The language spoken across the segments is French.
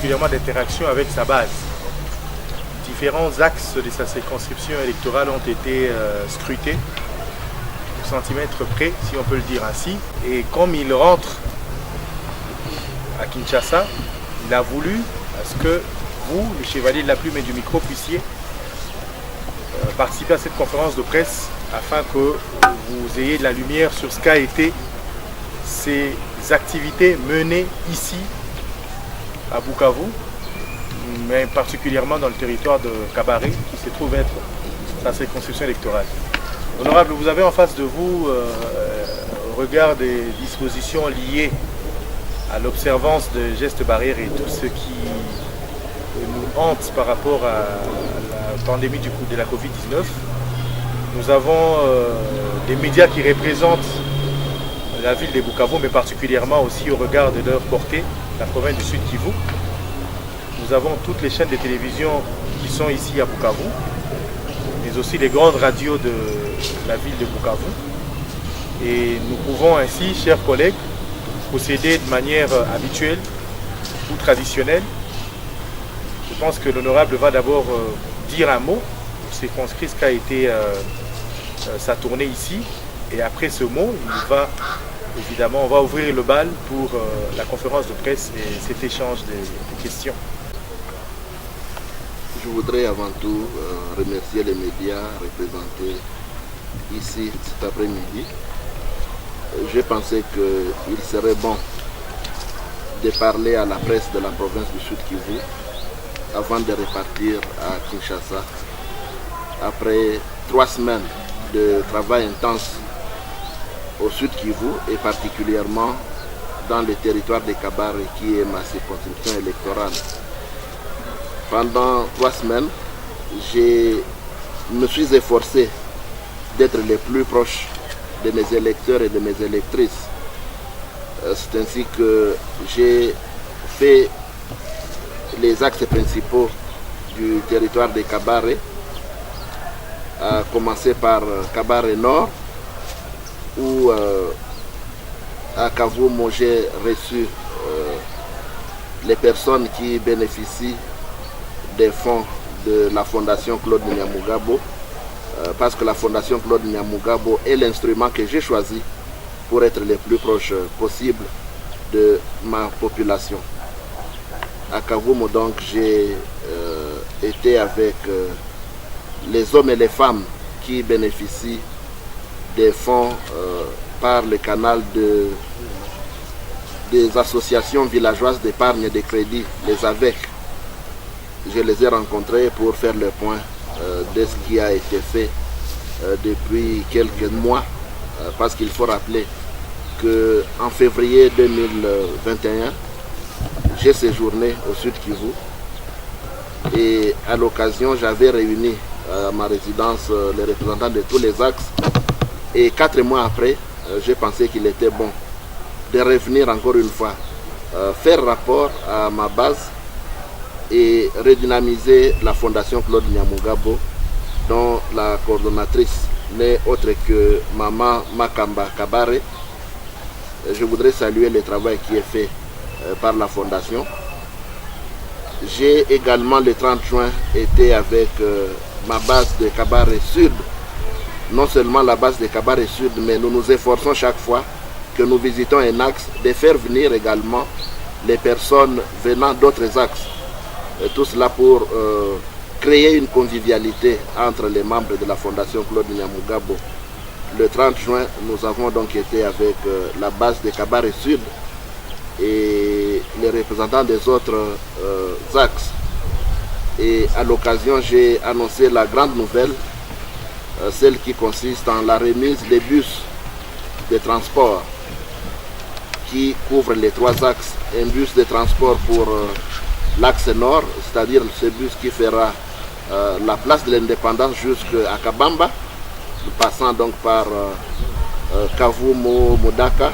particulièrement d'interaction avec sa base. Différents axes de sa circonscription électorale ont été scrutés au centimètre près, si on peut le dire ainsi. Et comme il rentre à Kinshasa, il a voulu à ce que vous, les chevaliers de la plume et du micro, puissiez participer à cette conférence de presse afin que vous ayez de la lumière sur ce qu'a été ces activités menées ici à Bukavu, mais particulièrement dans le territoire de Kabaré, qui se trouve être sa circonscription électorale. Honorable, vous avez en face de vous, au regard des dispositions liées à l'observance des gestes barrières et tout ce qui nous hante par rapport à la pandémie de la Covid-19, nous avons des médias qui représentent la ville de Bukavu, mais particulièrement aussi au regard de leur portée, la province du Sud Kivu. Nous avons toutes les chaînes de télévision qui sont ici à Bukavu, mais aussi les grandes radios de la ville de Bukavu. Et nous pouvons ainsi, chers collègues, procéder de manière habituelle ou traditionnelle. Je pense que l'honorable va d'abord dire un mot pour circonscrire ce qu'a été sa tournée ici. Et après ce mot, il va évidemment, on va ouvrir le bal pour la conférence de presse et cet échange de questions. Je voudrais avant tout remercier les médias représentés ici cet après-midi. J'ai pensé qu'il serait bon de parler à la presse de la province du Sud Kivu avant de repartir à Kinshasa. Après 3 semaines de travail intense au Sud Kivu et particulièrement dans le territoire de Kabare qui est ma circonscription électorale. Pendant 3 semaines, je me suis efforcé d'être le plus proche de mes électeurs et de mes électrices. C'est ainsi que j'ai fait les axes principaux du territoire de Kabare, à commencer par Kabare Nord, où à Kavumo j'ai reçu les personnes qui bénéficient des fonds de la Fondation Claude Nyamugabo, parce que la Fondation Claude Nyamugabo est l'instrument que j'ai choisi pour être le plus proche possible de ma population. À Kavumo, donc, j'ai été avec les hommes et les femmes qui bénéficient des fonds par le canal des associations villageoises d'épargne et de crédit, les AVEC. Je les ai rencontrés pour faire le point de ce qui a été fait depuis quelques mois, parce qu'il faut rappeler qu'en février 2021, j'ai séjourné au Sud Kivu et à l'occasion, j'avais réuni à ma résidence les représentants de tous les axes et 4 mois après, j'ai pensé qu'il était bon de revenir encore une fois, faire rapport à ma base et redynamiser la Fondation Claude Nyamugabo, dont la coordonnatrice n'est autre que Maman Makamba Kabare. Je voudrais saluer le travail qui est fait par la Fondation. J'ai également le 30 juin été avec ma base de Kabare Sud. Non seulement la base de Kabare Sud, mais nous nous efforçons chaque fois que nous visitons un axe de faire venir également les personnes venant d'autres axes. Tout cela pour créer une convivialité entre les membres de la Fondation Claude Nyamugabo. Le 30 juin, nous avons donc été avec la base de Kabare Sud et les représentants des autres axes. Et à l'occasion, j'ai annoncé la grande nouvelle, celle qui consiste en la remise des bus de transport qui couvrent les 3 axes. Un bus de transport pour l'axe nord, c'est-à-dire ce bus qui fera la place de l'indépendance jusqu'à Kabamba, passant donc par Kavumo, Modaka,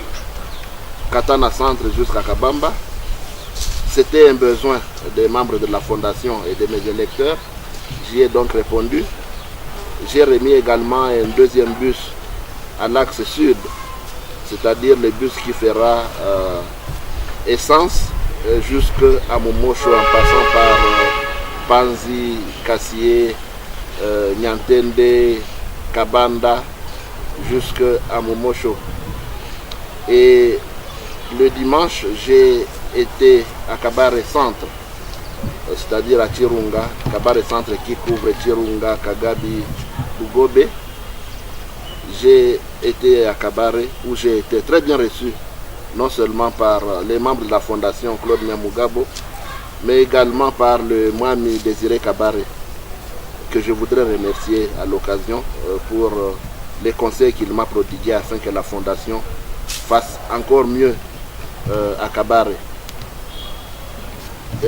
Katana Centre jusqu'à Kabamba. C'était un besoin des membres de la Fondation et de mes électeurs. J'y ai donc répondu. J'ai remis également un deuxième bus à l'axe sud, c'est-à-dire le bus qui fera Essence jusqu'à Momosho en passant par Panzi, Kassié, Nyantende, Kabanda, jusqu'à Momosho. Et le dimanche, j'ai été à Kabare Centre, c'est-à-dire à Chirunga, Kabare Centre qui couvre Chirunga, Kagabi, Bugobe. J'ai été à Kabare où j'ai été très bien reçu, non seulement par les membres de la fondation Claude Nyamugabo, mais également par le Mwami Désiré Kabare, que je voudrais remercier à l'occasion pour les conseils qu'il m'a prodigués afin que la fondation fasse encore mieux à Kabare.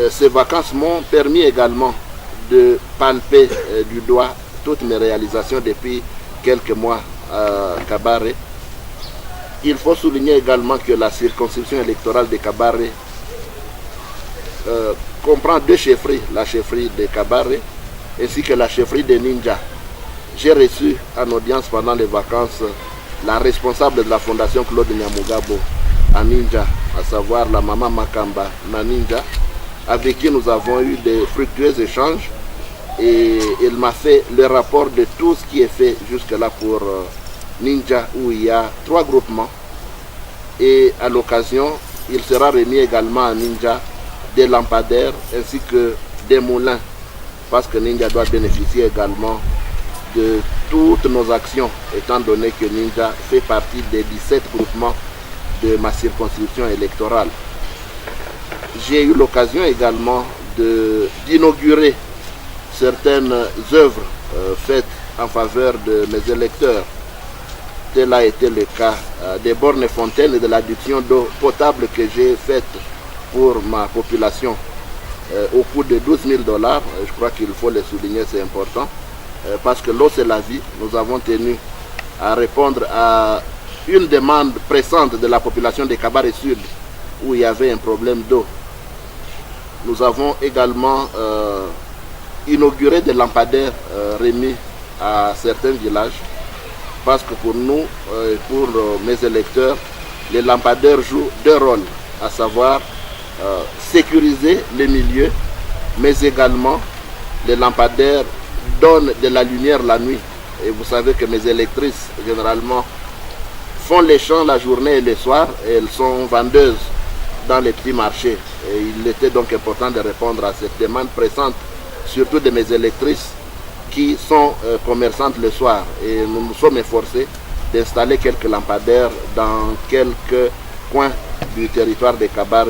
Ces vacances m'ont permis également de palper du doigt toutes mes réalisations depuis quelques mois à Kabare. Il faut souligner également que la circonscription électorale de Kabare comprend deux chefferies, la chefferie de Kabare ainsi que la chefferie de Ninja. J'ai reçu en audience pendant les vacances la responsable de la fondation Claude Nyamugabo à Ninja, à savoir la maman Makamba Naninja, avec qui nous avons eu des fructueux échanges, et il m'a fait le rapport de tout ce qui est fait jusque-là pour Ninja, où il y a 3 groupements, et à l'occasion il sera remis également à Ninja des lampadaires ainsi que des moulins, parce que Ninja doit bénéficier également de toutes nos actions, étant donné que Ninja fait partie des 17 groupements de ma circonscription électorale. J'ai eu l'occasion également d'inaugurer certaines œuvres faites en faveur de mes électeurs. Tel a été le cas des bornes fontaines et de l'adduction d'eau potable que j'ai faite pour ma population au coût de $12 000. Je crois qu'il faut le souligner, c'est important, parce que l'eau c'est la vie. Nous avons tenu à répondre à une demande pressante de la population de Kabare Sud, où il y avait un problème d'eau. Nous avons également inauguré des lampadaires remis à certains villages, parce que pour nous, pour mes électeurs, les lampadaires jouent 2 rôles, à savoir sécuriser les milieux, mais également les lampadaires donnent de la lumière la nuit. Et vous savez que mes électrices, généralement, font les champs la journée et le soir, et elles sont vendeuses dans les petits marchés. Et il était donc important de répondre à cette demande pressante, surtout de mes électrices qui sont commerçantes le soir. Et nous nous sommes efforcés d'installer quelques lampadaires dans quelques coins du territoire de Kabare.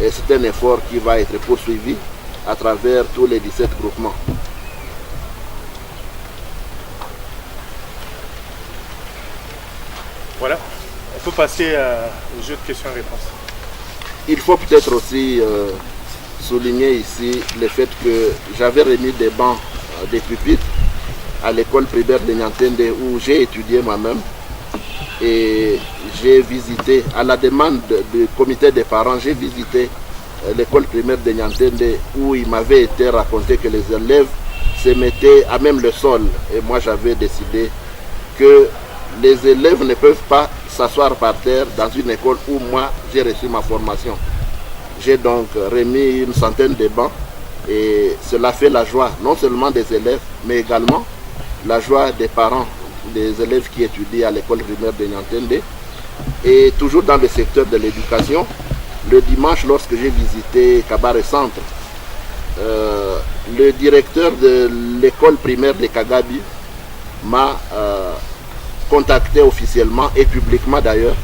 Et c'est un effort qui va être poursuivi à travers tous les 17 groupements. Voilà, on peut passer au jeu de questions-réponses. Il faut peut-être aussi souligner ici le fait que j'avais remis des bancs, des pupitres à l'école primaire de Nyantende où j'ai étudié moi-même, et j'ai visité, à la demande du comité des parents, j'ai visité l'école primaire de Nyantende où il m'avait été raconté que les élèves se mettaient à même le sol, et moi j'avais décidé que les élèves ne peuvent pas s'asseoir par terre dans une école où moi j'ai reçu ma formation. J'ai donc remis une centaine de bancs, et cela fait la joie non seulement des élèves, mais également la joie des parents des élèves qui étudient à l'école primaire de Nyantende. Et toujours dans le secteur de l'éducation, le dimanche, lorsque j'ai visité Kabare Centre, le directeur de l'école primaire de Kagabi m'a contacté officiellement et publiquement d'ailleurs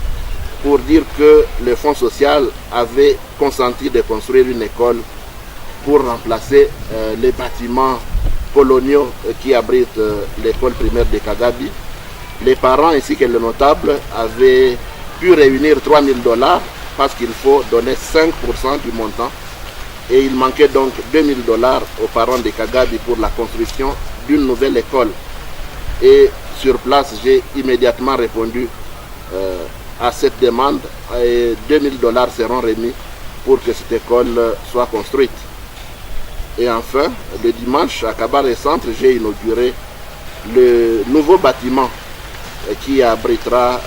pour dire que le Fonds social avait consenti de construire une école pour remplacer les bâtiments coloniaux qui abritent l'école primaire de Kagabi. Les parents ainsi que les notables avaient pu réunir $3 000 parce qu'il faut donner 5% du montant, et il manquait donc $2 000 aux parents de Kagabi pour la construction d'une nouvelle école. Et sur place, j'ai immédiatement répondu à cette demande, et $2 000 seront remis pour que cette école soit construite. Et enfin, le dimanche, à Kabare Centre, j'ai inauguré le nouveau bâtiment qui abritera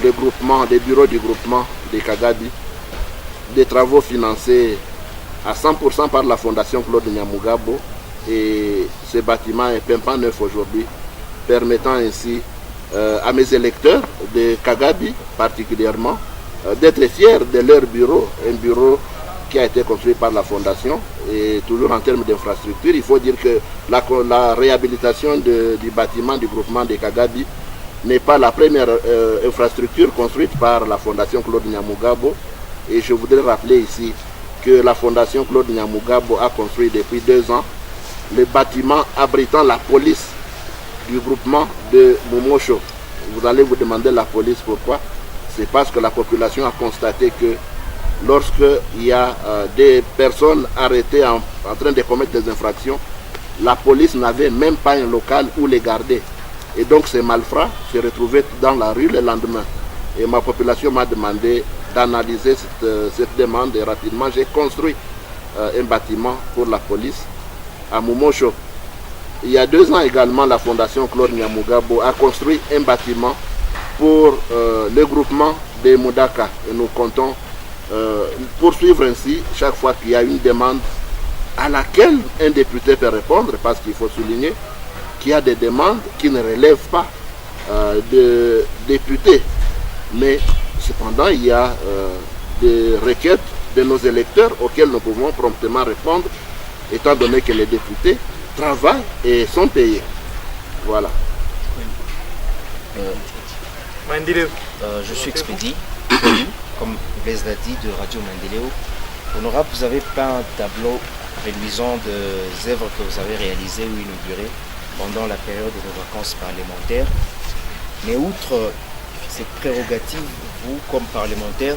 le groupement, les bureaux du groupement de Kagabi. des travaux financés à 100% par la Fondation Claude Nyamugabo, et ce bâtiment est pimpant neuf aujourd'hui, permettant ainsi à mes électeurs de Kagabi particulièrement d'être fiers de leur bureau, un bureau qui a été construit par la Fondation. Et toujours en termes d'infrastructure, il faut dire que la réhabilitation du bâtiment du groupement de Kagabi n'est pas la première infrastructure construite par la Fondation Claude Nyamugabo. Et je voudrais rappeler ici que la Fondation Claude Nyamugabo a construit depuis 2 ans le bâtiment abritant la police du groupement de Mumosho. Vous allez vous demander la police pourquoi. C'est parce que la population a constaté que lorsqu'il y a des personnes arrêtées en train de commettre des infractions, la police n'avait même pas un local où les garder. Et donc ces malfrats se retrouvaient dans la rue le lendemain. Et ma population m'a demandé d'analyser cette demande et rapidement j'ai construit un bâtiment pour la police à Mumosho. Il y a 2 ans également, la Fondation Claude Nyamugabo a construit un bâtiment pour le groupement de Mudaka. Et nous comptons poursuivre ainsi chaque fois qu'il y a une demande à laquelle un député peut répondre, parce qu'il faut souligner qu'il y a des demandes qui ne relèvent pas de députés. Mais cependant, il y a des requêtes de nos électeurs auxquelles nous pouvons promptement répondre, étant donné que les députés travaillent et sont payés. Voilà. Je suis Expédie, comme Blaise l'a dit, de Radio Mandeleo. Honorable, vous avez peint un tableau réduisant des œuvres que vous avez réalisées ou inaugurées pendant la période de vos vacances parlementaires. Mais outre cette prérogative, vous, comme parlementaire,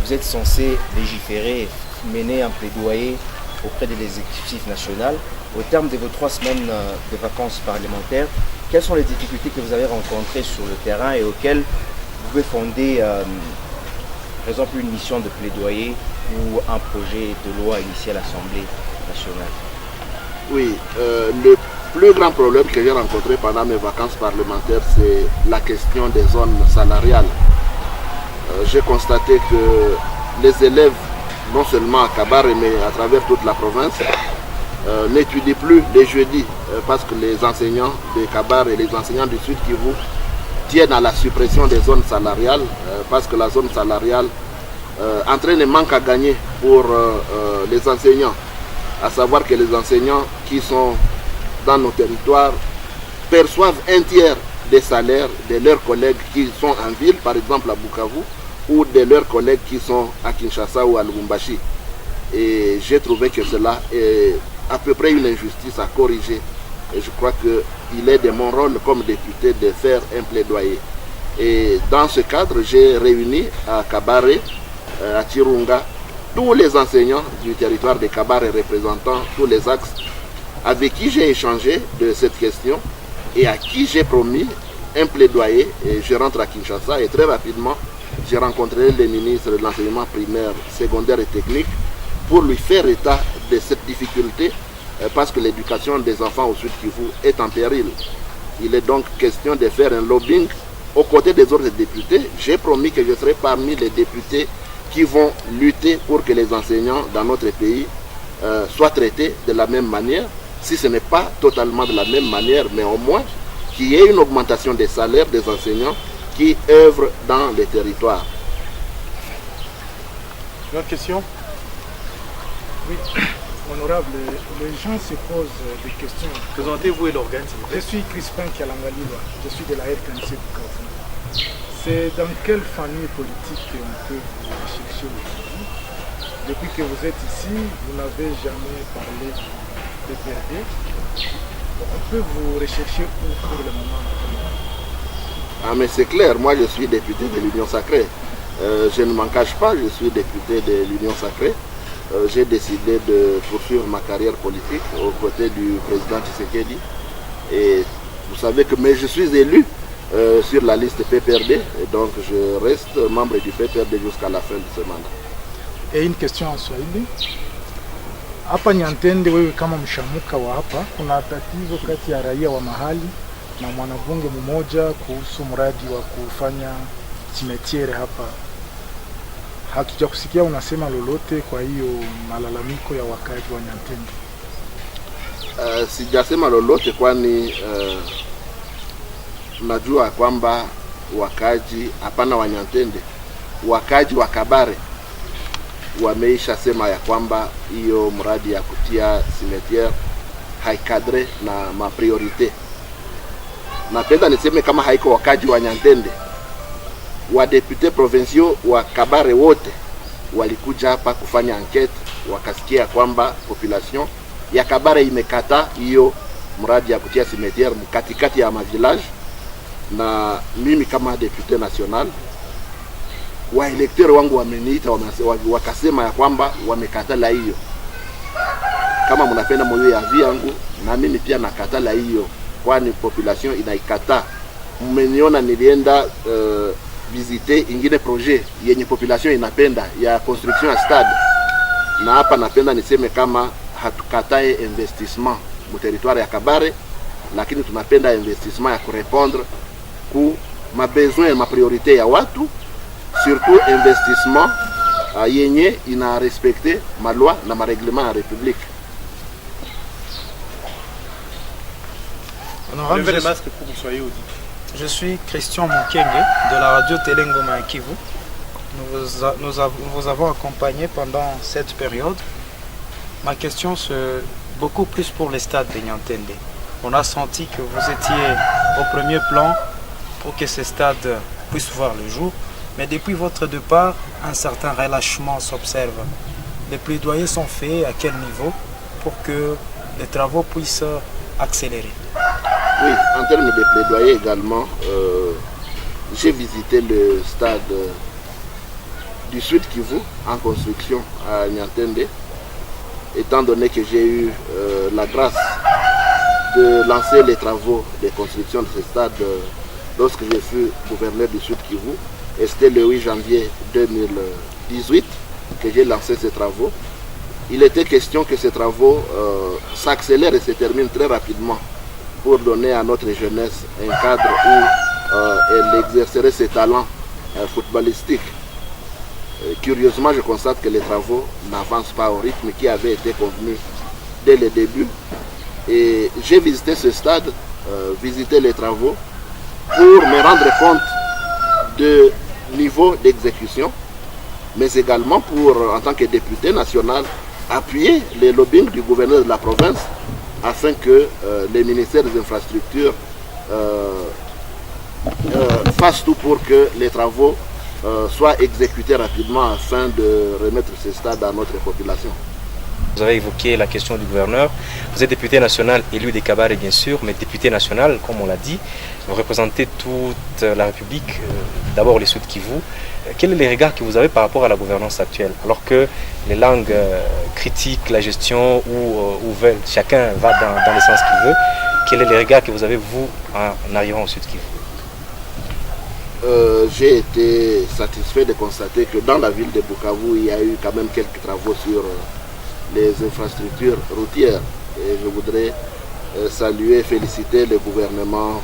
vous êtes censé légiférer et mener un plaidoyer auprès de l'exécutif national. Au terme de vos 3 semaines de vacances parlementaires, quelles sont les difficultés que vous avez rencontrées sur le terrain et auxquelles vous pouvez fonder, par exemple, une mission de plaidoyer ou un projet de loi initié à l'Assemblée nationale? Oui, le plus grand problème que j'ai rencontré pendant mes vacances parlementaires, c'est la question des zones salariales. J'ai constaté que les élèves, non seulement à Kabare, mais à travers toute la province, n'étudient plus les jeudis, parce que les enseignants de Kabare et les enseignants du Sud Kivu tiennent à la suppression des zones salariales, parce que la zone salariale entraîne un manque à gagner pour les enseignants. À savoir que les enseignants qui sont dans nos territoires perçoivent 1/3 des salaires de leurs collègues qui sont en ville, par exemple à Bukavu, ou de leurs collègues qui sont à Kinshasa ou à Lubumbashi. Et j'ai trouvé que cela est à peu près une injustice à corriger. Et je crois qu'il est de mon rôle comme député de faire un plaidoyer. Et dans ce cadre, j'ai réuni à Kabare, à Chirunga, tous les enseignants du territoire de Kabare représentant tous les axes avec qui j'ai échangé de cette question et à qui j'ai promis un plaidoyer. Et je rentre à Kinshasa et très rapidement, j'ai rencontré le ministre de l'enseignement primaire, secondaire et technique pour lui faire état de cette difficulté parce que l'éducation des enfants au Sud Kivu est en péril. Il est donc question de faire un lobbying aux côtés des autres députés. J'ai promis que je serai parmi les députés qui vont lutter pour que les enseignants dans notre pays soient traités de la même manière, si ce n'est pas totalement de la même manière, mais au moins qu'il y ait une augmentation des salaires des enseignants qui œuvrent dans les territoires. Une autre question? Oui, honorable, les gens se posent des questions. Présentez-vous et l'organe. Je suis Crispin Kialangaliwa, je suis de la RTNC Bukavu. C'est dans quelle famille politique on peut vous rechercher aujourd'hui? Depuis que vous êtes ici, vous n'avez jamais parlé de PPRD. On peut vous rechercher où pour le moment? Ah mais c'est clair, moi je suis député de l'Union Sacrée. Je ne m'en cache pas, je suis député de l'Union Sacrée. J'ai décidé de poursuivre ma carrière politique aux côtés du président Tshisekedi. Et vous savez que je suis élu sur la liste PPRD, et donc je reste membre du PPRD jusqu'à la fin de ce mandat. Et une question en Swahili. Hapa Nyantende, wewe kama mshamuka wa hapa, kuna tatizo kati ya raia wa mahali na mwanabunge mmoja kuhusu mradi wa kufanya cimetiere hapa. hatujakusikia unasema lolote kwa hiyo malalamiko ya wakaaji wa Nyantende. Sijasema lolote kwani najua kwamba wakaaji hapana wa Nyantende, wakaaji wa Kabare wameisha sema ya kwamba hiyo mradi ya kutia cimetière haikadre na mapriorite. Napenda niseme kama haiko wakaaji wa Nyantende, wa député provinciaux wa Kabare wote walikuja hapa kufanya enquête, wakasikia kwamba population ya Kabare imekata hiyo mradi ya kutia cimetière katikati ya mavillage, na mimi kama député national waelekteur wangu wameniita wakasema ya kwamba wamekatala hiyo. Kama mnapenda moyo ya vie yangu, na mimi pia nakatala hiyo kwani population inaikata. Mmeniona nilienda visiter ingine projet yenye population inapenda ya construction ya stade, na hapa napenda niseme kama hatukatae investissement mu territoire ya Kabare, lakini tunapenda investissement ya kurepondre ku ma besoin ma priorité ya watu, surtout investissement yenye ina respecter ma loi na ma règlement ya République. Levez le masque pour que vous soyez audible. Je suis Christian Mukenge de la radio Télé Ngoma Kivu. Nous vous avons accompagné pendant cette période. Ma question c'est beaucoup plus pour les stades de Nyantende. On a senti que vous étiez au premier plan pour que ces stades puissent voir le jour. Mais depuis votre départ, un certain relâchement s'observe. Les plaidoyers sont faits à quel niveau pour que les travaux puissent accélérer? Oui, en termes de plaidoyer également, j'ai visité le stade du Sud Kivu en construction à Nyantende, étant donné que j'ai eu la grâce de lancer les travaux de construction de ce stade lorsque je fus gouverneur du Sud Kivu, et c'était le 8 janvier 2018 que j'ai lancé ces travaux. Il était question que ces travaux s'accélèrent et se terminent très rapidement pour donner à notre jeunesse un cadre où elle exercerait ses talents footballistiques. Curieusement, je constate que les travaux n'avancent pas au rythme qui avait été convenu dès le début. Et j'ai visité ce stade, visité les travaux pour me rendre compte du niveau d'exécution, mais également pour, en tant que député national, appuyer les lobbying du gouverneur de la province afin que les ministères des infrastructures fassent tout pour que les travaux soient exécutés rapidement afin de remettre ce stade à notre population. Vous avez évoqué la question du gouverneur. Vous êtes député national, élu des Kabare bien sûr, mais député national, comme on l'a dit, vous représentez toute la République, d'abord les Sud Kivu. Quel est le regard que vous avez par rapport à la gouvernance actuelle? Alors que les langues critiquent la gestion ou veulent, chacun va dans le sens qu'il veut, quel est le regard que vous avez, vous, en arrivant au Sud Kivu? J'ai été satisfait de constater que dans la ville de Bukavu, il y a eu quand même quelques travaux sur les infrastructures routières. Et je voudrais saluer et féliciter le gouvernement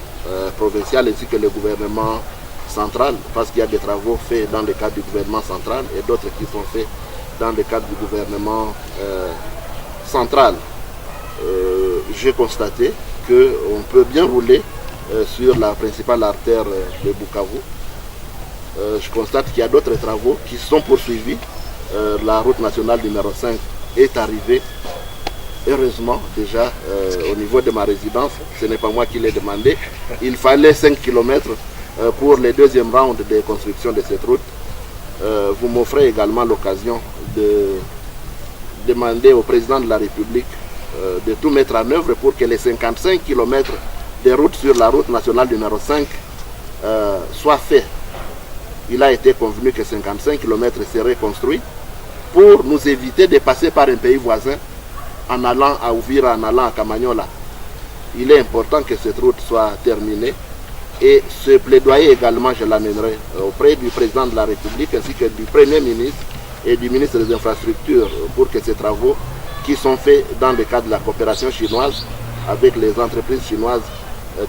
provincial ainsi que le gouvernement central, parce qu'il y a des travaux faits dans le cadre du gouvernement central et d'autres qui sont faits dans le cadre du gouvernement central. J'ai constaté qu'on peut bien rouler sur la principale artère de Bukavu. Je constate qu'il y a d'autres travaux qui sont poursuivis. La route nationale numéro 5 est arrivée. Heureusement, déjà, au niveau de ma résidence, ce n'est pas moi qui l'ai demandé. Il fallait 5 km pour le deuxième round de construction de cette route. Vous m'offrez également l'occasion de demander au président de la République de tout mettre en œuvre pour que les 55 km de route sur la route nationale numéro 5 soient faits. Il a été convenu que 55 km seraient construits pour nous éviter de passer par un pays voisin en allant à Uvira, en allant à Kamanyola. Il est important que cette route soit terminée. Et ce plaidoyer également, je l'amènerai auprès du président de la République ainsi que du Premier ministre et du ministre des Infrastructures pour que ces travaux qui sont faits dans le cadre de la coopération chinoise avec les entreprises chinoises,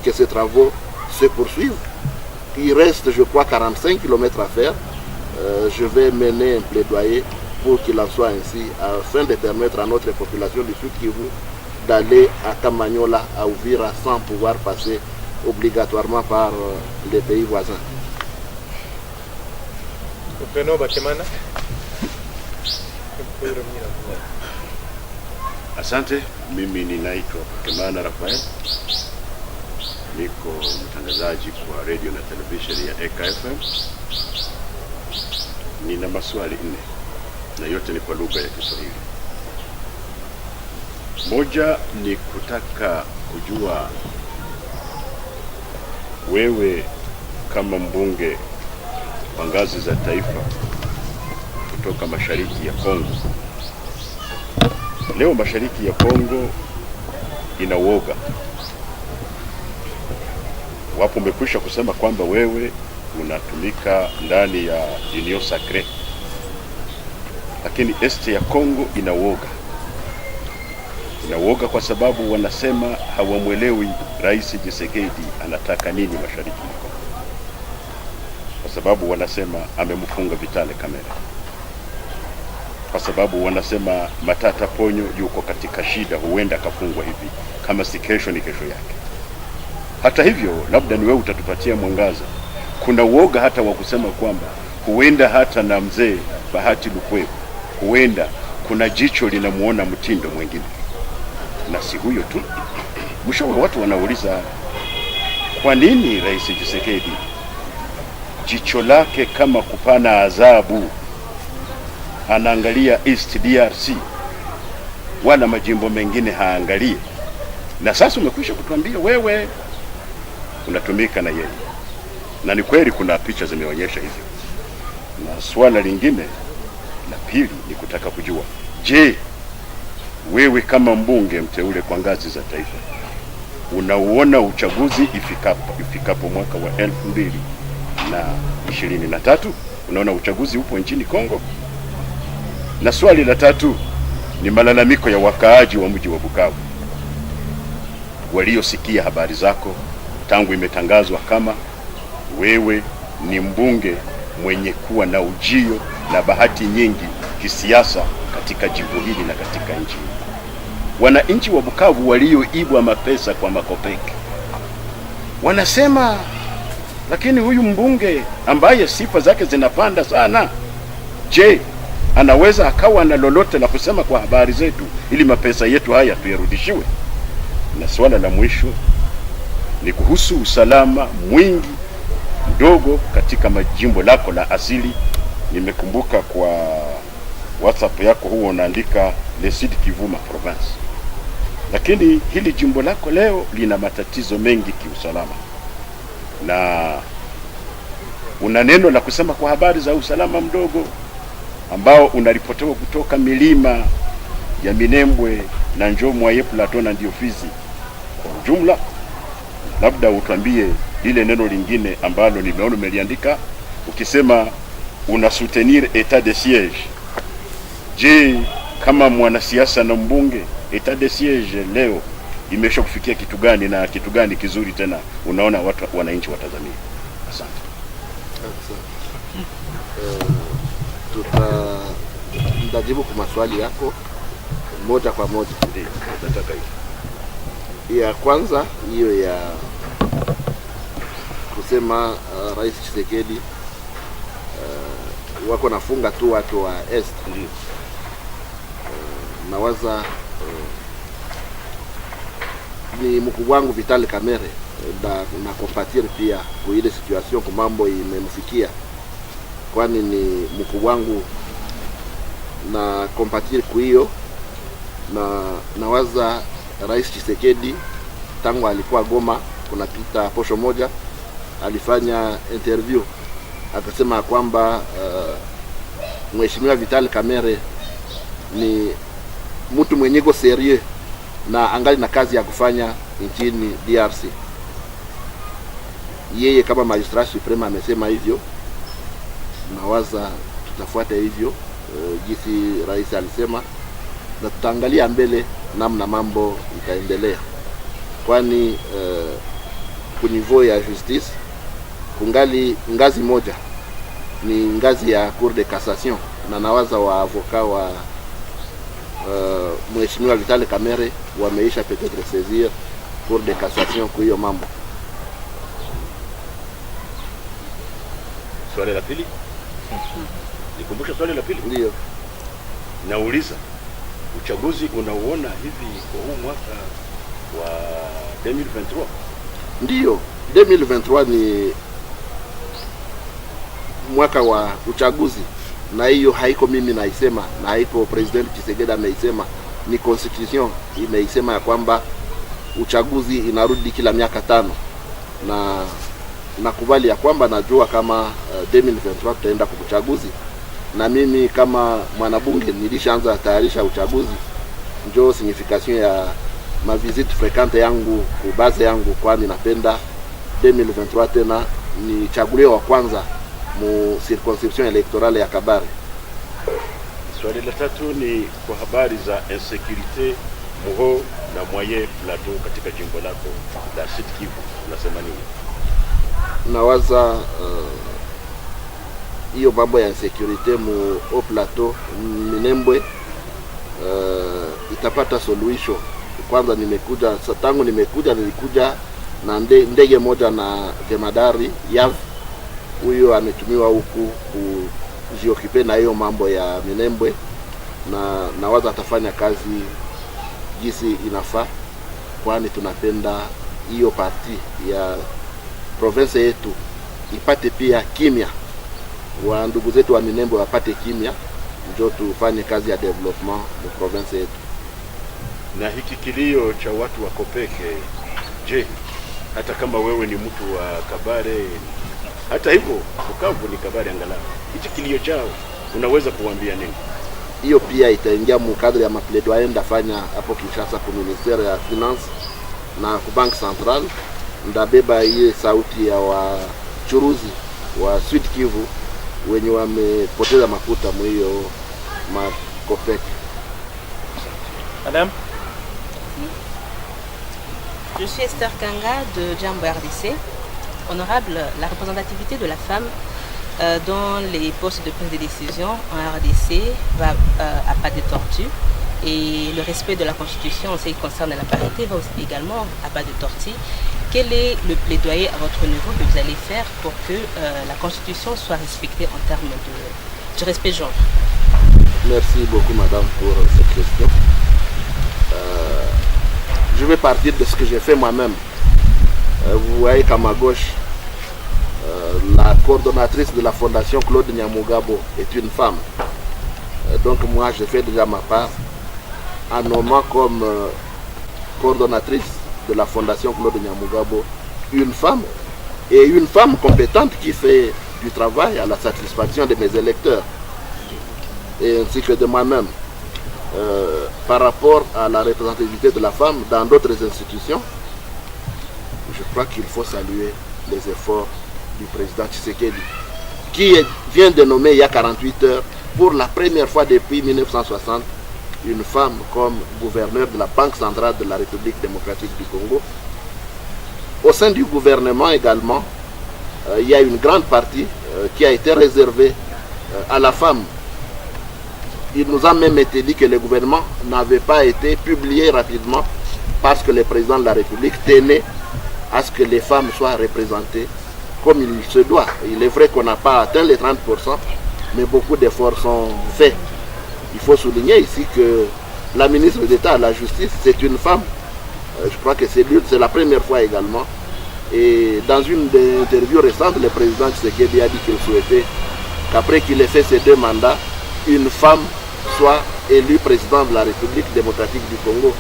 que ces travaux se poursuivent. Il reste, je crois, 45 km à faire je vais mener un plaidoyer pour qu'il en soit ainsi, afin de permettre à notre population du Sud Kivu d'aller à Kamanyola, à Uvira, sans pouvoir passer obligatoirement par les pays voisins. Asante, mimi ninaitwa Bakemana Rafael. Niko mtangazaji kwa radio na television ya Eka FM. Nina maswali 4 na yote ni kwa lugha ya Kiswahili. Moja ni kutaka kujua wewe kama mbunge wa ngazi za taifa kutoka mashariki ya Kongo. Leo mashariki ya Kongo ina uoga. Wapo umekwisha kusema kwamba wewe unatumika ndani ya Union Sacrée. Lakini este ya Kongo ina uoga. Ina uoga kwa sababu wanasema hawamwelewi Rais Tshisekedi anataka nini mashariki ya Kongo. Kwa sababu wanasema amemfunga Vitale Kamere. Kwa sababu wanasema Matata Ponyo yuko katika shida, huenda kafungwa hivi, kama si kesho ni kesho yake. Hata hivyo, labda ni wewe utatupatia mwangaza. Kuna uoga hata wa kusema kwamba huenda hata na mzee Bahati Lukwebo, huenda kuna jicho linamuona mtindo mwingine. Na si huyo tu. Mwisho wa watu wanauliza, kwa nini Rais Tshisekedi jicho lake kama kupana adhabu anaangalia East DRC wala majimbo mengine haangalie? Na sasa umekwisha kutuambia wewe unatumika na yeye. Na ni kweli kuna picha zimeonyesha hivyo. Na swala lingine la pili ni kutaka kujua, je, wewe kama mbunge mteule kwa ngazi za taifa unauona uchaguzi ifikapo mwaka wa 2023? Unaona uchaguzi upo nchini Kongo? Na swali la tatu ni malalamiko ya wakaaji wa mji wa Bukavu waliosikia habari zako tangu imetangazwa kama wewe ni mbunge mwenye kuwa na ujio na bahati nyingi kisiasa katika jimbo hili na katika nchi. Wananchi wa Bukavu walioibwa mapesa kwa makopeki wanasema, lakini huyu mbunge ambaye sifa zake zinapanda sana, je, anaweza akawa na lolote la kusema kwa habari zetu ili mapesa yetu haya tuyarudishiwe? Na swala la mwisho ni kuhusu usalama mwingi mdogo katika majimbo lako la asili. Nimekumbuka kwa WhatsApp yako huo unaandika le Sud Kivu province. Lakini hili jimbo lako leo lina matatizo mengi kiusalama. Na una neno la kusema kwa habari za usalama mdogo ambao unaripotewa kutoka milima ya Minembwe na Njomwaye Plateau na ndio Fizi kwa ujumla? Labda utuambie ile neno lingine ambalo nimeona umeliandika ukisema una soutenir état de siège. Je, kama mwanasiasa na mbunge, état de siège leo imesha kufikia kitu gani na kitu gani kizuri tena unaona watu wananchi watazamia? Asante. Nitajibu kwa maswali yako moja kwa moja. Ndio, nataka hiyo. Ya kwanza hiyo ya kusema Rais Tshisekedi wako nafunga tu watu wa Est. Ndio. Nawaza ni mkubwa wangu Vitale Kamere na compatir pia kwa ile situation kwa mambo imemfikia, kwani ni mkubwa wangu na compatir kwa hiyo. Na nawaza Rais Tshisekedi tangu alikuwa Goma, kuna pita posho moja alifanya interview akasema kwamba Mheshimiwa Vitale Kamere ni mtu mwenye go serieux na angali na kazi ya kufanya nchini DRC. Yeye kama Magistrat Supreme amesema hivyo. Nawaza tutafuata hivyo jinsi rais alisema, na tutaangalia mbele namna mambo itaendelea, kwani ku niveau ya justice kungali ngazi moja ni ngazi ya Cour de Cassation, na nawaza wa avoka wa Mheshimiwa Vital Kamerhe wameisha peut-être saisir Cour de Cassation kwa hiyo mambo. Swali la pili. Nikumbusha swali la pili. Ndio. Nauliza, uchaguzi unauona hivi kwa huu mwaka wa 2023? Ndio, 2023 ni mwaka wa uchaguzi, na hiyo haiko mimi naisema, na haiko President Tshisekedi ameisema, ni constitution imeisema ya kwamba uchaguzi inarudi kila miaka 5, na nakubali ya kwamba najua kama 2023 tutaenda kwa uchaguzi, na mimi kama mwanabunge nilishaanza tayarisha uchaguzi. Ndio signification ya ma visite fréquente yangu ku base yangu, kwani napenda 2023 tena ni chaguliwa wa kwanza mu circonscription electorale ya Kabare. Swali la tatu ni kwa habari za insécurité Muho na Moyen Plateau katika jimbo lako la Sud Kivu, unasema nini? Nawaza hiyo mambo ya insécurité mu au Plateau Minembwe itapata solution. Kwanza nilikuja na ndege moja na jemadari Yav, huyo ametumiwa huku kujiokipe na hiyo mambo ya Minembwe, na nawaza atafanya kazi jinsi inafaa, kwani tunapenda hiyo parti ya province yetu ipate pia kimya, wa ndugu zetu wa Minembwe wapate kimya, ndio tufanye kazi ya development mu province yetu. Na hiki kilio cha watu wa Kopeke, je, hata kama wewe ni mtu wa Kabare, hata hivyo Bukavu ni Kabare angalau, hiki kilio chao unaweza kuambia nini? Hiyo pia itaingia mu kadri ya mapledoyer ndafanya hapo Kinshasa kwa ministère ya finance na kwa bank central. Ndabeba hiyo sauti ya wachuruzi wa Sud Kivu wenye wamepoteza makuta mu hiyo Kopeke. Madame. Je suis Esther Kanga de Jambo RDC. Honorable, la représentativité de la femme dans les postes de prise de décision en RDC va à pas de tortue, et le respect de la Constitution en ce qui concerne la parité va aussi également à pas de tortue. Quel est le plaidoyer à votre niveau que vous allez faire pour que la Constitution soit respectée en termes de respect genre? Merci beaucoup madame pour cette question. Je vais partir de ce que j'ai fait moi-même. Vous voyez qu'à ma gauche, la coordonnatrice de la fondation Claude Nyamugabo est une femme. Donc moi, je fais déjà ma part en nommant comme coordonnatrice de la fondation Claude Nyamugabo une femme, et une femme compétente qui fait du travail à la satisfaction de mes électeurs, et ainsi que de moi-même. Par rapport à la représentativité de la femme dans d'autres institutions, je crois qu'il faut saluer les efforts du président Tshisekedi, qui vient de nommer il y a 48 heures, pour la première fois depuis 1960, une femme comme gouverneur de la Banque centrale de la République démocratique du Congo. Au sein du gouvernement également, il y a une grande partie qui a été réservée à la femme. Il nous a même été dit que le gouvernement n'avait pas été publié rapidement parce que le président de la République tenait à ce que les femmes soient représentées comme il se doit. Il est vrai qu'on n'a pas atteint les 30%, mais beaucoup d'efforts sont faits. Il faut souligner ici que la ministre d'État à la Justice, c'est une femme. Je crois que c'est la première fois également. Et dans une des interviews récentes, le président Tshisekedi a dit qu'il souhaitait qu'après qu'il ait fait ses 2 mandats, une femme soit élu président de la République démocratique du Congo.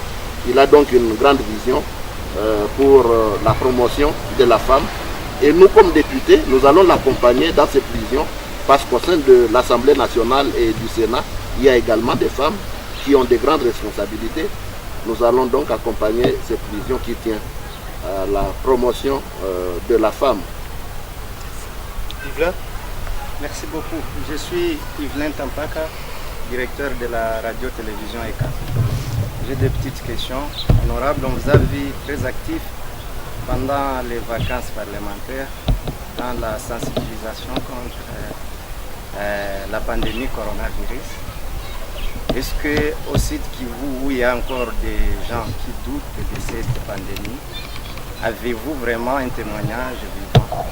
Il a donc une grande vision pour la promotion de la femme. Et nous, comme députés, nous allons l'accompagner dans cette vision, parce qu'au sein de l'Assemblée nationale et du Sénat, il y a également des femmes qui ont de grandes responsabilités. Nous allons donc accompagner cette vision qui tient à la promotion de la femme. Yvelin. Merci beaucoup. Je suis Yvelin Tampaka, directeur de la radio-télévision ECA. J'ai des petites questions. Honorable, on vous a vu très actif pendant les vacances parlementaires dans la sensibilisation contre la pandémie coronavirus. Est-ce que au site Kivu, où il y a encore des gens qui doutent de cette pandémie, avez-vous vraiment un témoignage vivant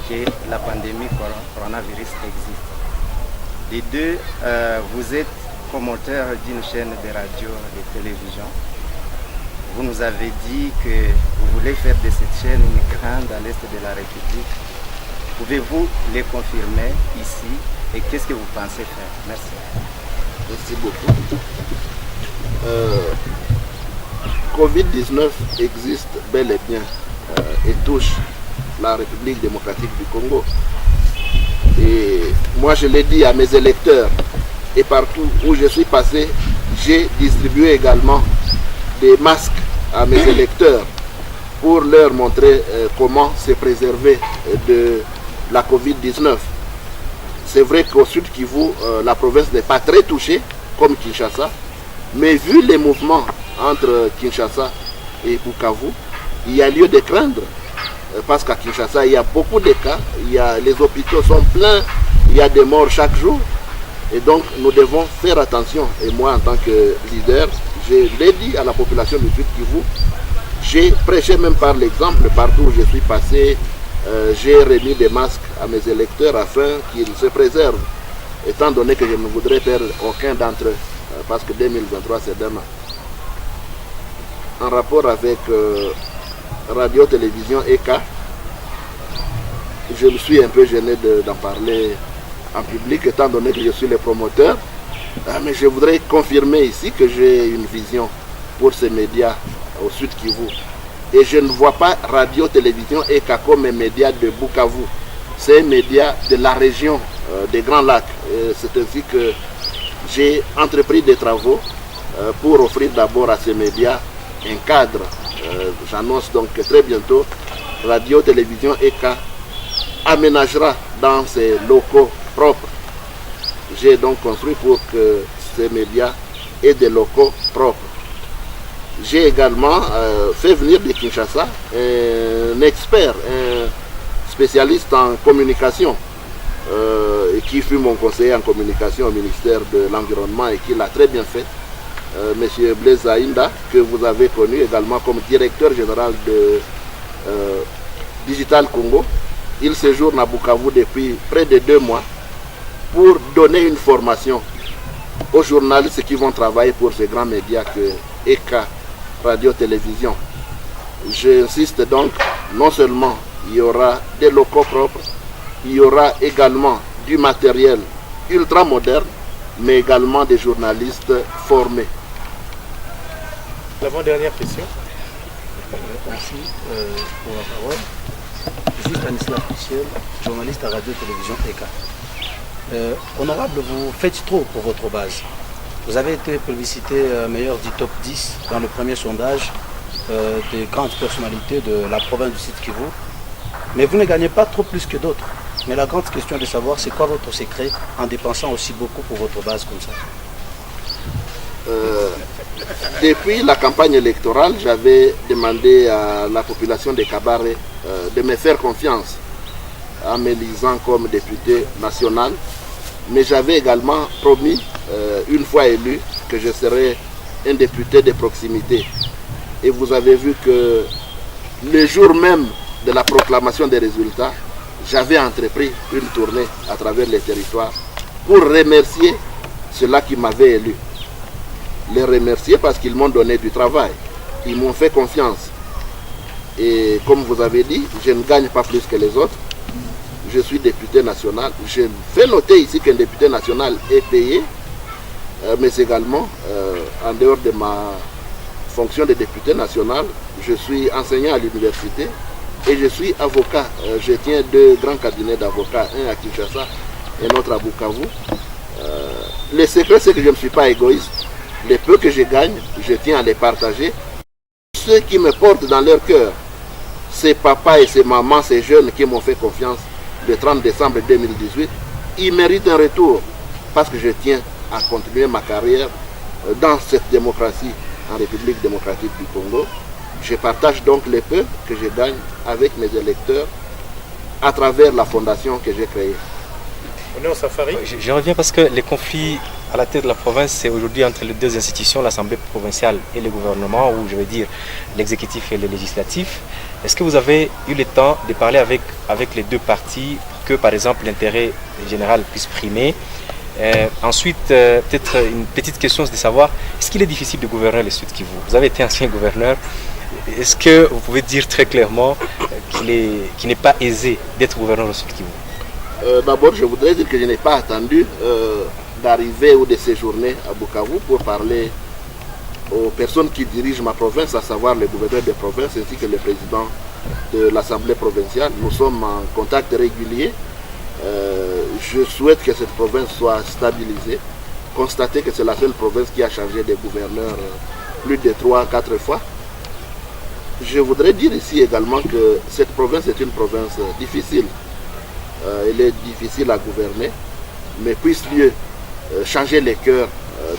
que la pandémie coronavirus existe? Les deux, vous êtes promoteur d'une chaîne de radio et de télévision. Vous nous avez dit que vous voulez faire de cette chaîne une grande à l'est de la République. Pouvez-vous les confirmer ici et qu'est-ce que vous pensez faire? Merci. Merci beaucoup. Covid-19 existe bel et bien et touche la République démocratique du Congo. Et moi je l'ai dit à mes électeurs et partout où je suis passé, j'ai distribué également des masques à mes électeurs pour leur montrer comment se préserver de la Covid-19. C'est vrai qu'au sud Kivu, la province n'est pas très touchée comme Kinshasa, mais vu les mouvements entre Kinshasa et Bukavu, il y a lieu de craindre parce qu'à Kinshasa, il y a beaucoup de cas, les hôpitaux sont pleins, il y a des morts chaque jour. Et donc, nous devons faire attention. Et moi, en tant que leader, je l'ai dit à la population du Sud Kivu, j'ai prêché même par l'exemple, partout où je suis passé, j'ai remis des masques à mes électeurs afin qu'ils se préservent, étant donné que je ne voudrais perdre aucun d'entre eux, parce que 2023, c'est demain. En rapport avec Radio-Télévision ECA, je me suis un peu gêné d'en parler en public, étant donné que je suis le promoteur, mais je voudrais confirmer ici que j'ai une vision pour ces médias au Sud Kivu. Et je ne vois pas Radio-Télévision ECA comme un média de Bukavu. C'est un média de la région des Grands Lacs. C'est ainsi que j'ai entrepris des travaux pour offrir d'abord à ces médias un cadre. J'annonce donc que très bientôt, Radio-Télévision ECA aménagera dans ses locaux propres. J'ai donc construit pour que ces médias aient des locaux propres. J'ai également fait venir de Kinshasa un expert, un spécialiste en communication, qui fut mon conseiller en communication au ministère de l'Environnement et qui l'a très bien fait, M. Blaise Aïnda, que vous avez connu également comme directeur général de Digital Congo. Il séjourne à Bukavu depuis près de 2 mois pour donner une formation aux journalistes qui vont travailler pour ces grands médias que ECA, Radio-Télévision. J'insiste donc, non seulement il y aura des locaux propres, il y aura également du matériel ultra moderne, mais également des journalistes formés. L'avant-dernière question. Merci pour la parole. Je suis Stanislas Pichel, journaliste à Radio-Télévision ECA. Honorable, vous faites trop pour votre base. Vous avez été plébiscité meilleur du top 10 dans le premier sondage des grandes personnalités de la province du Sud Kivu. Mais vous ne gagnez pas trop plus que d'autres. Mais la grande question est de savoir c'est quoi votre secret en dépensant aussi beaucoup pour votre base comme ça. Depuis la campagne électorale, j'avais demandé à la population de Kabare de me faire confiance en m'élisant comme député national. Mais j'avais également promis, une fois élu, que je serais un député de proximité. Et vous avez vu que le jour même de la proclamation des résultats, j'avais entrepris une tournée à travers les territoires pour remercier ceux-là qui m'avaient élu. Les remercier parce qu'ils m'ont donné du travail. Ils m'ont fait confiance. Et comme vous avez dit, je ne gagne pas plus que les autres. Je suis député national. Je fais noter ici qu'un député national est payé, mais également, en dehors de ma fonction de député national, je suis enseignant à l'université et je suis avocat. Je tiens 2 grands cabinets d'avocats, un à Kinshasa et un autre à Bukavu. Le secret, c'est que je ne suis pas égoïste. Les peu que je gagne, je tiens à les partager. Ceux qui me portent dans leur cœur, ces papas et ces mamans, ces jeunes qui m'ont fait confiance le 30 décembre 2018, ils méritent un retour parce que je tiens à continuer ma carrière dans cette démocratie en République démocratique du Congo. Je partage donc les peu que je gagne avec mes électeurs à travers la fondation que j'ai créée. On est au safari. Je reviens parce que les conflits à la tête de la province, c'est aujourd'hui entre les deux institutions, l'Assemblée provinciale et le gouvernement, ou je veux dire l'exécutif et le législatif. Est-ce que vous avez eu le temps de parler avec les deux parties, que par exemple l'intérêt général puisse primer? Ensuite, peut-être une petite question, c'est de savoir, est-ce qu'il est difficile de gouverner le Sud Kivu? Vous avez été ancien gouverneur. Est-ce que vous pouvez dire très clairement qu'il n'est pas aisé d'être gouverneur au Sud Kivu? D'abord, je voudrais dire que je n'ai pas attendu d'arriver ou de séjourner à Bukavu pour parler aux personnes qui dirigent ma province, à savoir le gouverneur de province ainsi que le président de l'Assemblée provinciale. Nous sommes en contact régulier. Je souhaite que cette province soit stabilisée. Constatez que c'est la seule province qui a changé de gouverneur plus de 3 à 4 fois. Je voudrais dire ici également que cette province est une province difficile. Elle est difficile à gouverner, mais puisse-t-il changer les cœurs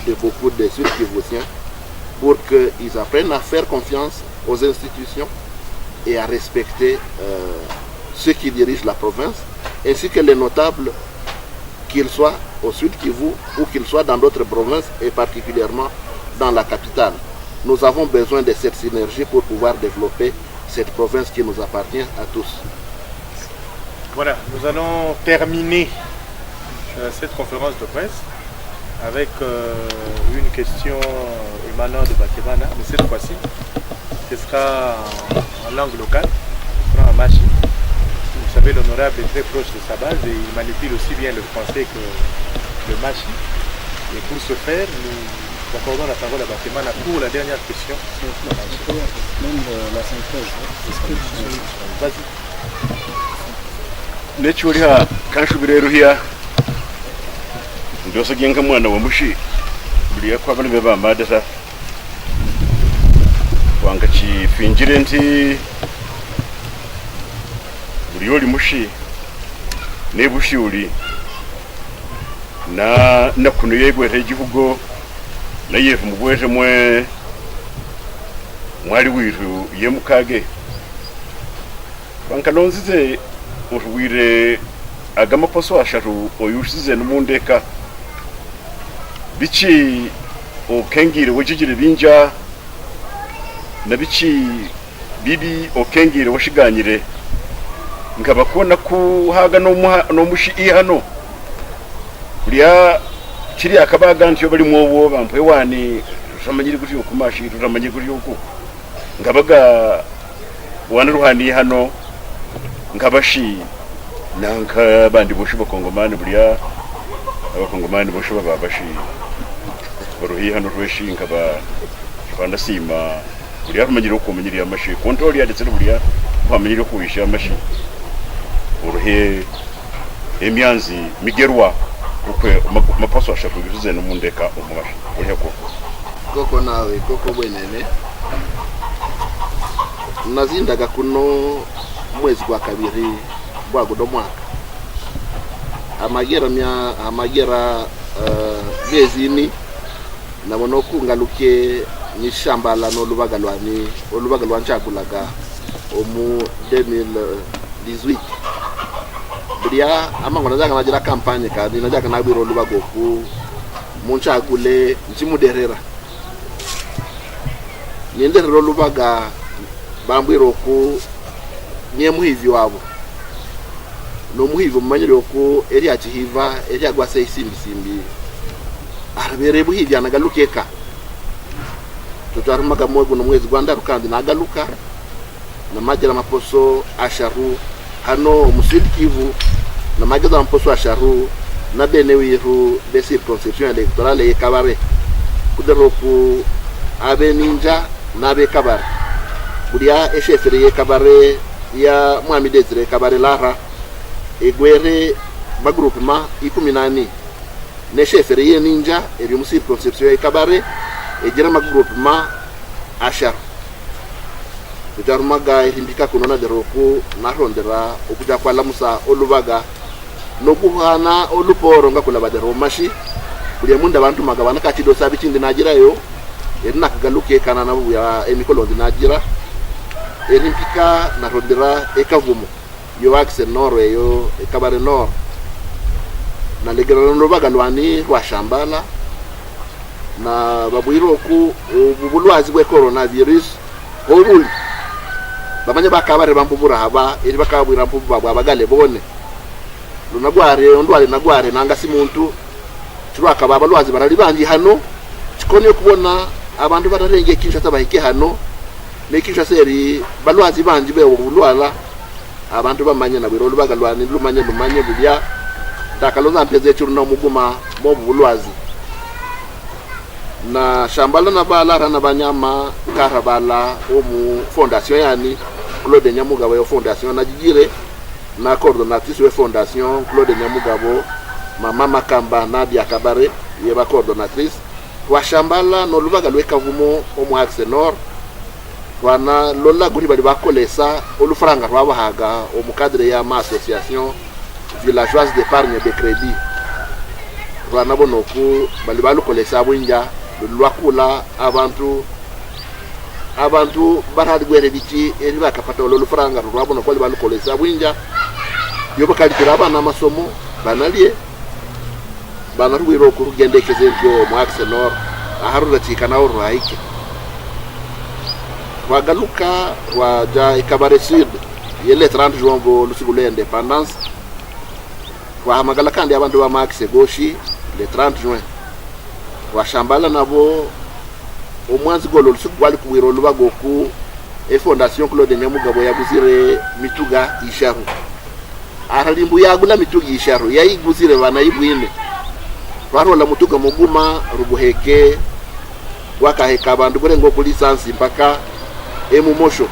de beaucoup de Sud-Kivusiens pour qu'ils apprennent à faire confiance aux institutions et à respecter ceux qui dirigent la province, ainsi que les notables, qu'ils soient au Sud-Kivu ou qu'ils soient dans d'autres provinces et particulièrement dans la capitale. Nous avons besoin de cette synergie pour pouvoir développer cette province qui nous appartient à tous. Voilà, nous allons terminer cette conférence de presse avec une question émanant de Batemana, mais cette fois-ci, ce sera en langue locale, ce sera en machi. Vous savez, l'honorable est très proche de sa base et il manipule aussi bien le français que le machi. Et pour ce faire, nous accordons la parole à Batemana pour la dernière question. Même la synthèse. Vas-y. Nechuliha kanshubireruhia ndoso genga mwana wa mushi buliya kwa bali beba madasa wanga chi finjire nti buliyoli mushi ne bushi uli na kuno yegwete gihugo na yefu mugwete mwali wiru yemukage wankalonzize urwire agamaposo ashatu oyushize numundeka bichi okengire wejigire binja na bichi bibi okengire washiganyire ngabakona ku haga no mushi hano kuriya kiri akabaga ntyo bari mwobo bampwe wani ramanyiri kuri okumashi ramanyiri kuri oku ngabaga wana ruhani hano ngabashi nanka bandi boshi bakongomani buriya abakongomani boshi babashi baruhi hano rweshi nkaba kwanda sima buriya rumanyira uko munyiri amashi control ya ndetse buriya bamanyira ko wisha amashi uruhe emyanzi migerwa ukwe mapaso ashaka kubizuze no mundeka umumashi buriya koko nawe koko bwenene nazindaga kuno mwezi gwa kabiri gwa gudo mwaka amagera bezini nabona okungaluke nishamba la no lubaga lwanchagulaga omu 2018 buriya amangona zaga najira kampanye kandi najaga nabiro lubago ku munchagule nchimuderera nyenderero lubaga bambwiro ku nyemuhivi wabo no muhivi mumanyiro ko eri akihiva eri agwase isimbi arabere buhivi anagalukeka tutarumaga mwego no mwezi Rwanda rukandi nagaluka na majira maposo asharu hano Sud Kivu na majira maposo asharu na denewiru de circonscription électorale e Kabare kudero ku abe ninja na abe Kabare buriya eshefere ye Kabare ya Mwami Desire Kabare Lara egwere bagroupement 18 ne chefere ye ninja eri mu circonscription ye Kabare egera magroupement ashar tujarumaga himbika kunona deroko na rondera okuja kwa lamusa olubaga no kuhana oluporo ngakula badero mashi kuliya munda bantu magabana kachido sabi chindi nagira yo erina kagaluke kana na ya emikolondi nagira erimpika na rondera ekavumo yo axe nord yo Kabare nord na legerano lubaga lwani rwa Shambala na babwiro ku ubulwazi bwe coronavirus obuli bamanye bakabare bampubura haba eri bakabwira mpubwa babagale bone lunagware ondwale nagware nanga si muntu kirwaka babalwazi barali bangi hano kikone kubona abantu bararenge Kinshasa bahike hano nekisha seri balwazi bangi bewo bulwala abantu bamanye na biro lubaga lwani lumanye bulya takaloza mpeze churu na muguma mo bulwazi na Shambala na bala rana banyama karabala omu fondation yani Claude Nyamugabo yo fondation na jigire na coordonnatrice we fondation Claude Nyamugabo mama Makamba Nadia Kabare yeba coordonnatrice wa Shambala no lubaga lwekavumo omu axe nord wana lola guri bali bakolesa olufaranga rwabahaga omu cadre ya ma association villageoise d'épargne de crédit wana bonoku bali balukolesa bwinja lwakula abantu barali gwere biki eri bakapata olufaranga rwabona kwali balukolesa bwinja yobo kali kiraba masomo banalie banarwiro kurugendekeze byo mu axe nord aharura chikana orwaike wagaluka waja Kabare Sud yele 30 juin bo lusiku lwe independence wa magala kandi abantu ba axe gauche le 30 juin wa Shambala nabo omwanzi golo lusiku wali kuwiro lubago ku fondation Claude Nyamugabo yaguzire mituga isharu aralimbu yagula mituga isharu yayiguzire bana ibwine barola mutuga muguma rubuheke wakaheka abantu kurengo ku lisansi mpaka emumosho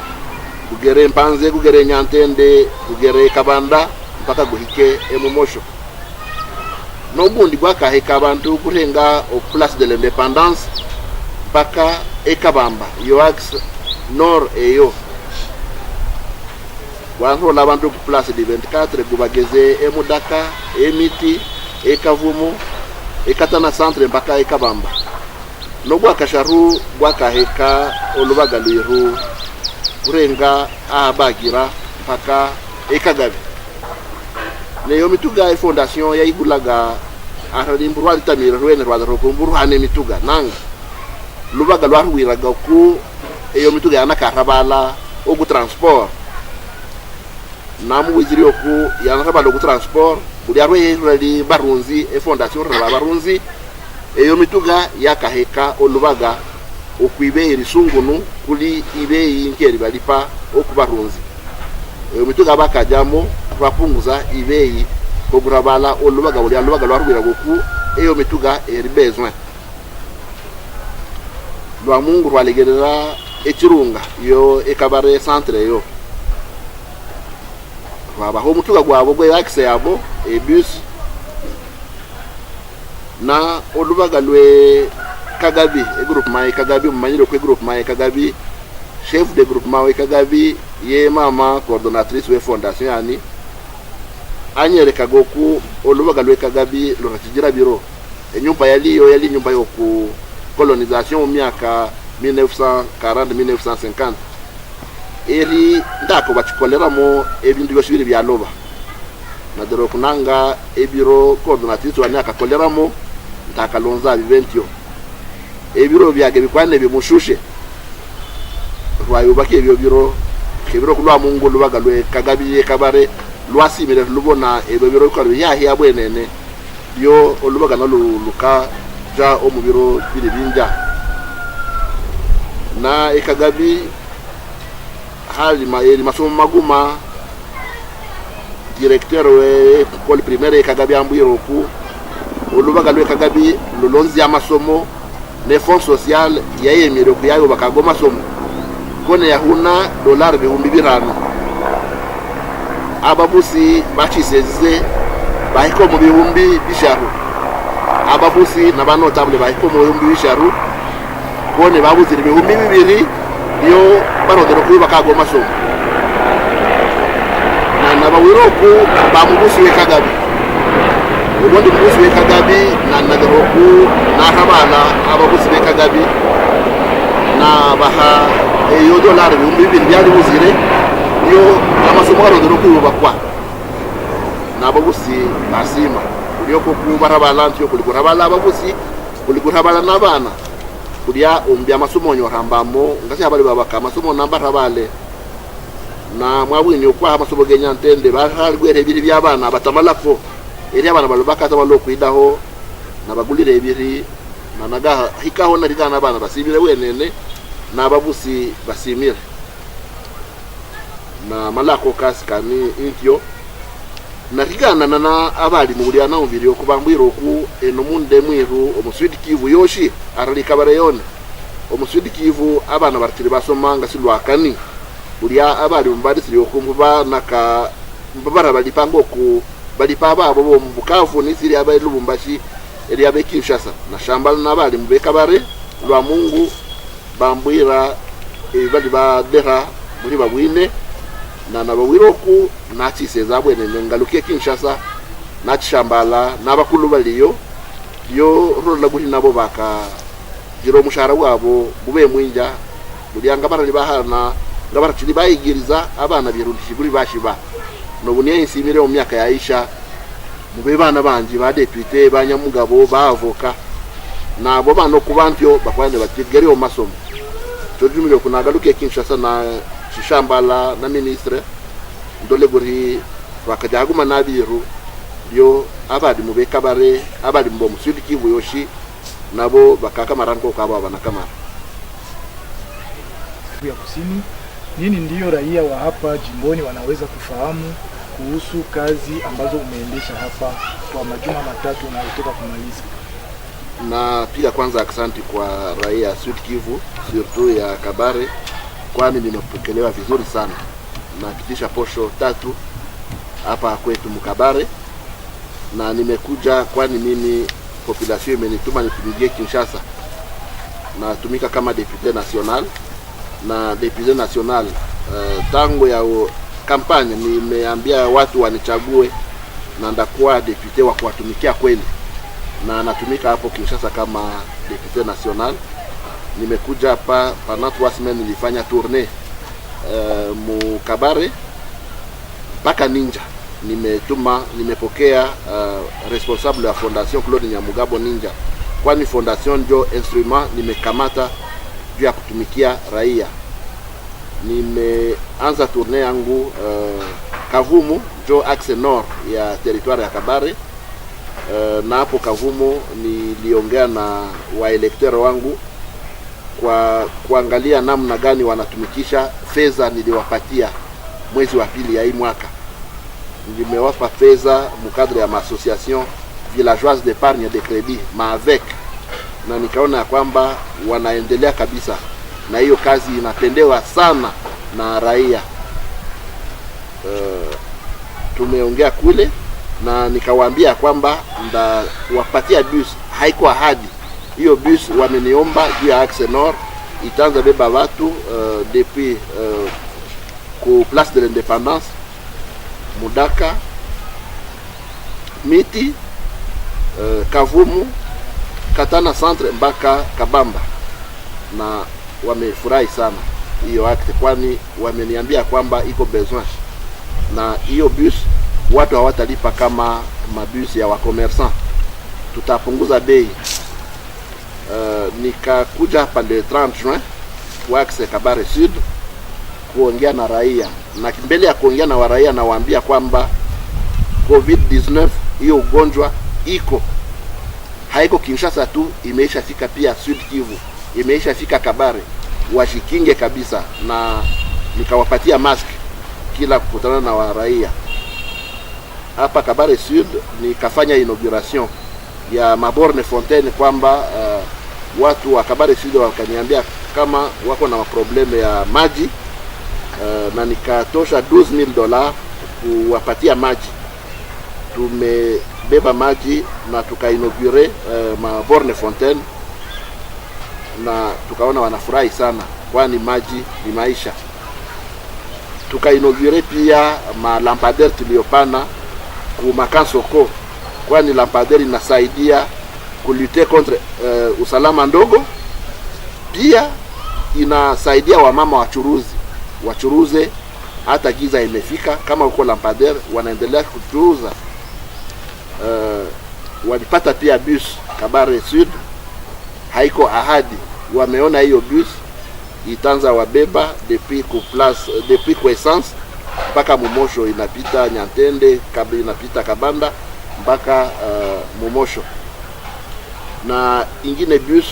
kugere Mpanze kugere Nyantende kugere Kabanda mpaka guhike emumosho nobundi bwakaheka abantu kurenga au place de l'indépendance mpaka Ekabamba yo axe nord eyo wanrola abantu ku place de 24 kubageze emudaka emiti Ekavumo Ekatana centre mpaka Ekabamba nobwa kasharu bwakaheka olubaga lwiru kurenga abagira mpaka Ekagabi neyo mituga fondation yaigulaga aralimburwa litamira rwene rwa rokumburu hane mituga nanga lubaga lwarwiraga ku eyo mituga yana karabala ogu transport namu wiziri oku yana rabala ogu transport buli arwe rali barunzi fondation raba barunzi eyo mituga yakaheka olubaga okwibe risungunu kuli ibe inkeri balipa okubarunzi eyo mituga bakajamo bapunguza ibeyi kograbala olubaga buli alubaga lwarubira goku eyo mituga eri besoin lwa mungu rwalegerera ekirunga yo Ekabare centre yo baba ho mutuga gwabo gwe axe yabo bus na olubaga lwe Kagabi groupement Kagabi mumanyiro ku groupement Kagabi chef de groupement Kagabi ye mama coordonnatrice we fondation yani anyereka goku olubaga lwe Kagabi loratigira biro enyumba yali nyumba yo ku colonisation mu myaka 1940 1950 eri ndako bakikoleramo ebintu byosibiri bya loba na dero kunanga ebiro coordonnatrice wa myaka koleramo ntakalonza biventio ebiro byage bikwane bimushushe rwayubake ebyo biro kulwa mungu lubaga lwe Kagabi Ekabare lwasimire lubona ebyo biro kwari yahi abwenene byo olubaga noluka ja omubiro biri binja na Ekagabi hali maeri masomo maguma directeur we école primaire Ekagabi ambwiro ku olubaga lwe Kagabi lulonzi amasomo ne fond social yayemire ku yayo bakagoma somo kone yahuna dollar bihumbi birano ababusi bachiseze bahiko mu bihumbi bisharu ababusi nabano table bahiko mu bihumbi bisharu kone babuzira ibihumbi bibiri yo barodero ku bakagoma somo na bawiroku bamubusi we Kagabi ubundi mubusi we Kagabi na nagaroku na habana ababusi we Kagabi na baha eyo dollar bihumbi bibiri byari buzire yo amasomo barodero ku bakwa na ababusi basima kulioko kubarabala ntyo kulikurabala ababusi kulikurabala n'abana kulia ombya masomo nyorambamo ngasi abali babaka masomo namba rabale na mwabwini okwa masomo genya ntende bahalgwere ebiri by'abana batamalako eri abana balobaka tabalo kuidaho na bagulire ebiri na naga hikaho na rigana abana basimire wenene na ababusi basimire na malako kasikani intyo na rigana na abali mu buliana umviri okubambwira oku enomunde mwiru omuswidi Kivu yoshi arali kabare yone omuswidi Kivu abana baratiri basomanga silwakani ulia abali mbadisiri okumbuba naka mbabara balipango ku balipa babo bo Bukavu nisiri abali Lubumbashi eli abe Kinshasa na shambala nabali mbekabare lwa Mungu bambwira bali badera muri babwine na nabawiroku nachi sezabwe nengaluke Kinshasa nachi shambala nabakulu baliyo yo rola guli nabo baka jiro mushara wabo bube mwinja bulyanga bara libahana ngabara chili bayigiriza abana birundishye kuri bashiba no buniye insimire mu myaka yaisha mube bana banji ba deputy banyamugabo ba avoka nabo bano kubantyo bakwande batigeri o masomo tojumire kunagaluke Kinshasa na shambala na ministre ndole guri bakajaguma nabiru yo abadi mubeka bare abadi mbo musudi Kivu yoshi nabo bakaka marango kabo abana kamara ya kusini. Nini ndiyo raia wa hapa jimboni wanaweza kufahamu kuhusu kazi ambazo umeendesha hapa kwa majuma matatu unayotoka kumaliza? Na pia kwanza asante kwa raia Sud Kivu surtout ya Kabare, kwani nimepokelewa vizuri sana. Na kitisha posho 3 hapa kwetu Mkabare, na nimekuja kwani mimi population imenituma nitumikie Kinshasa. Na tumika kama député national, na député national tangu ya kampanya nimeambia watu wanichague na ndakuwa député wa kuwatumikia kweli, na natumika hapo Kinshasa kama député national. Nimekuja hapa pendant 3 semaines, nilifanya tournée Mukabare mpaka Ninja. Nimepokea responsable ya fondation Claude Nyamugabo Ninja, kwani fondation ndio instrument nimekamata juu ya kutumikia raia. Nimeanza tournée yangu Kavumu, jo axe nord ya territoire ya Kabare. Na hapo Kavumu niliongea na waelekteur wangu kwa kuangalia namna gani wanatumikisha fedha niliwapatia mwezi wa pili ya hii mwaka. Nimewapa fedha mkadri ya association villageoise d'épargne de crédit MAVEC, na nikaona kwamba wanaendelea kabisa na hiyo kazi, inatendewa sana na raia. Tumeongea kule na nikawaambia kwamba ndawapatia bus, haiko ahadi. Hiyo bus wameniomba juu ya axe nord itaanza beba watu depuis ku place de l'indépendance, Mudaka, Miti, Kavumu, Katana centre mpaka Kabamba, na wamefurahi sana hiyo acte, kwani wameniambia kwamba iko besoin. Na hiyo bus watu hawatalipa kama mabus ya wakomersan, tutapunguza bei. Nikakuja hapa le 30 juin kwa axe Kabare Sud kuongea na raia, na mbele ya kuongea na raia na waambia kwamba COVID-19 hiyo ugonjwa iko haiko Kinshasa tu, imeisha fika pia Sud Kivu, imeisha fika Kabare, washikinge kabisa. Na nikawapatia mask kila kukutana na raia hapa Kabare Sud. Nikafanya inauguration ya maborne fontaine, kwamba watu wa Kabare Sud wakaniambia kama wako na probleme ya maji, na nikatosha $12,000 kuwapatia maji. Tumebeba maji na tukainaugure maborne fontaine, na tukaona wanafurahi sana, kwani maji ni maisha. Tukainaugure pia malampadaire tuliopana ku Makansoko, kwani lampadaire inasaidia kulite contre usalama ndogo. Pia inasaidia wamama wachuruze hata giza imefika, kama uko lampadaire wanaendelea kuchuruza. walipata pia bus Kabare Sud, haiko ahadi. Wameona hiyo bus itaanza wabeba depuis ku essence mpaka Mumosho, inapita Nyantende, inapita Kabanda mpaka Mumosho, na ingine bus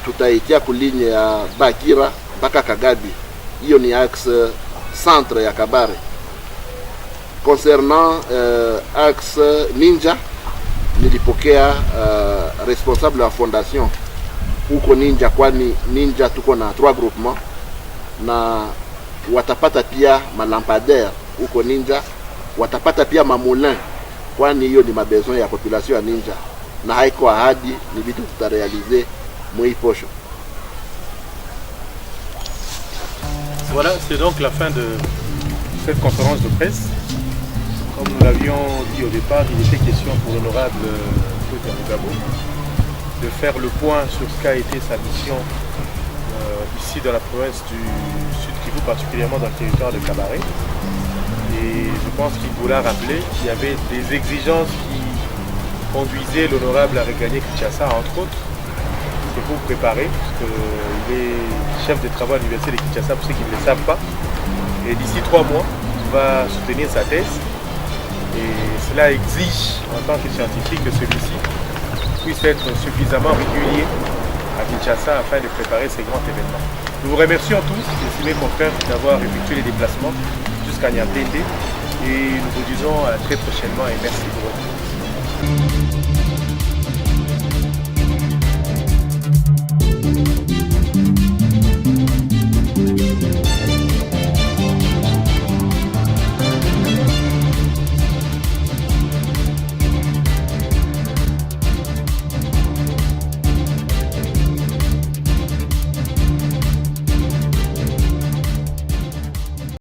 tutaitia kulinye ya Bakira mpaka Kagabi. Hiyo ni axe centre ya Kabare. Concernant axe Ninja, nilipokea responsable wa fondation huko Ninja, kwani Ninja tuko na 3 groupement na watapata pia malampadaire huko Ninja, watapata pia mamoulin, kwani hiyo ni mabesoin ya population ya Ninja, na haiko ahadi, ni vitu tutarealize mwiposho. Voilà, c'est donc la fin de cette conférence de presse. Comme nous l'avions dit au départ, il était question pour l'honorable Claude Mugabo de faire le point sur ce qu'a été sa mission ici dans la province du Sud Kivu, particulièrement dans le territoire de Kabare. Et je pense qu'il voulait rappeler qu'il y avait des exigences qui conduisaient l'honorable à regagner Kinshasa, entre autres. C'est pour préparer, parce qu'il est chef de travail à l'université de Kinshasa, pour ceux qui ne le savent pas. Et d'ici 3 mois, il va soutenir sa thèse. Et cela exige, en tant que scientifique, que celui-ci puisse être suffisamment régulier à Kinshasa afin de préparer ces grands événements. Nous vous remercions tous, estimés confrères, d'avoir effectué les déplacements jusqu'à Nyantende. Et nous vous disons à très prochainement et merci pour votre attention.